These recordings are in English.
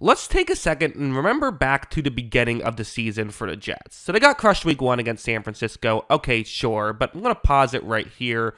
let's take a second and remember back to the beginning of the season for the Jets. So they got crushed week 1 against San Francisco. Okay, sure, but I'm going to pause it right here.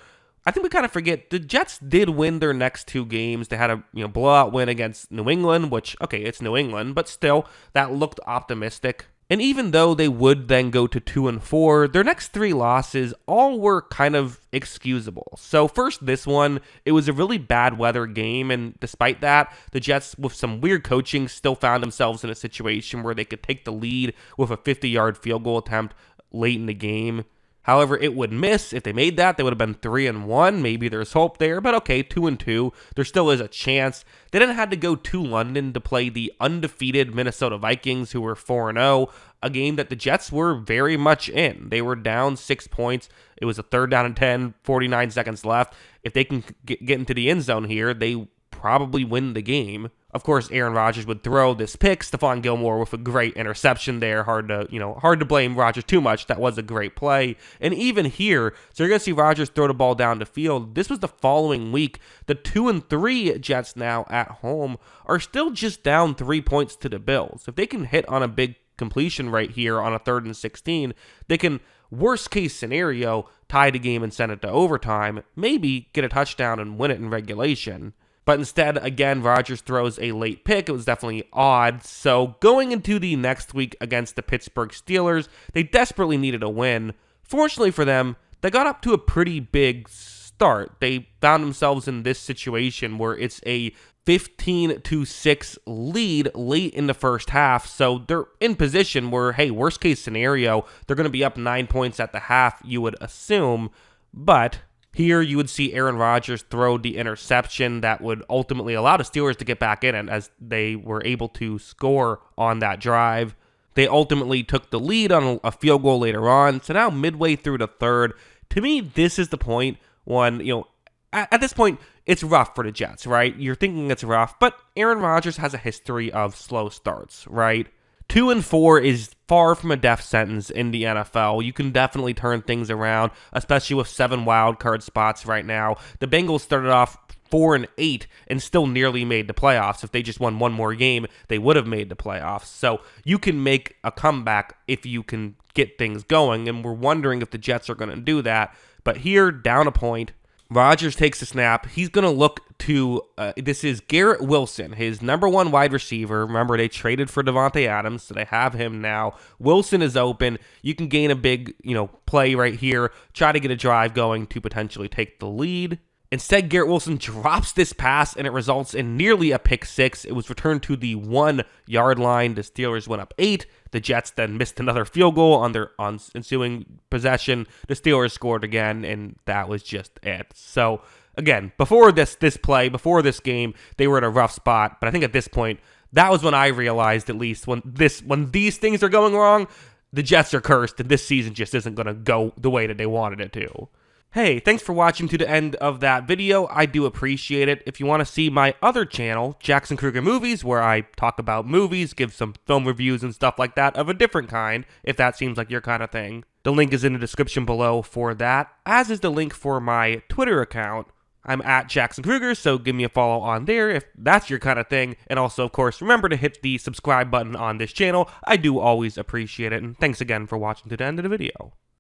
I think we kind of forget the Jets did win their next 2 games. They had a blowout win against New England, which, okay, it's New England, but still, that looked optimistic. And even though they would then go to 2-4, their next 3 losses all were kind of excusable. So first, this one, it was a really bad weather game, and despite that, the Jets, with some weird coaching, still found themselves in a situation where they could take the lead with a 50-yard field goal attempt late in the game. However, it would miss. If they made that, they would have been 3-1. Maybe there's hope there, but okay, 2-2. There still is a chance. They didn't have to go to London to play the undefeated Minnesota Vikings, who were 4-0, a game that the Jets were very much in. They were down 6 points. It was a 3rd down and 10, 49 seconds left. If they can get into the end zone here, they probably win the game. Of course, Aaron Rodgers would throw this pick. Stephon Gilmore with a great interception there. Hard to blame Rodgers too much. That was a great play. And even here, so you're going to see Rodgers throw the ball down the field. This was the following week. The 2-3 Jets now at home are still just down 3 points to the Bills. If they can hit on a big completion right here on a 3rd and 16, they can, worst case scenario, tie the game and send it to overtime, maybe get a touchdown and win it in regulation. But instead, again, Rodgers throws a late pick. It was definitely odd. So going into the next week against the Pittsburgh Steelers, they desperately needed a win. Fortunately for them, they got up to a pretty big start. They found themselves in this situation where it's a 15-6 lead late in the first half. So they're in position where, hey, worst case scenario, they're going to be up 9 points at the half, you would assume. But here you would see Aaron Rodgers throw the interception that would ultimately allow the Steelers to get back in it, as they were able to score on that drive. They ultimately took the lead on a field goal later on. So now midway through the 3rd, to me, this is the point when, at this point, it's rough for the Jets, right? You're thinking it's rough, but Aaron Rodgers has a history of slow starts, right? 2-4 is far from a death sentence in the NFL. You can definitely turn things around, especially with 7 wild card spots right now. The Bengals started off 4-8 and still nearly made the playoffs. If they just won one more game, they would have made the playoffs. So you can make a comeback if you can get things going, and we're wondering if the Jets are going to do that. But here, down a point, Rodgers takes a snap. He's going to look to, this is Garrett Wilson, his number 1 wide receiver. Remember, they traded for Devontae Adams, so they have him now. Wilson is open. You can gain a big, play right here. Try to get a drive going to potentially take the lead. Instead, Garrett Wilson drops this pass, and it results in nearly a pick 6. It was returned to the 1-yard line. The Steelers went up 8. The Jets then missed another field goal on their ensuing possession. The Steelers scored again, and that was just it. So, again, before this play, before this game, they were in a rough spot. But I think at this point, that was when I realized, at least, when these things are going wrong, the Jets are cursed, and this season just isn't going to go the way that they wanted it to. Hey, thanks for watching to the end of that video. I do appreciate it. If you want to see my other channel, Jackson Kruger Movies, where I talk about movies, give some film reviews and stuff like that of a different kind, if that seems like your kind of thing, the link is in the description below for that, as is the link for my Twitter account. I'm at Jackson Kruger, so give me a follow on there if that's your kind of thing. And also, of course, remember to hit the subscribe button on this channel. I do always appreciate it, and thanks again for watching to the end of the video.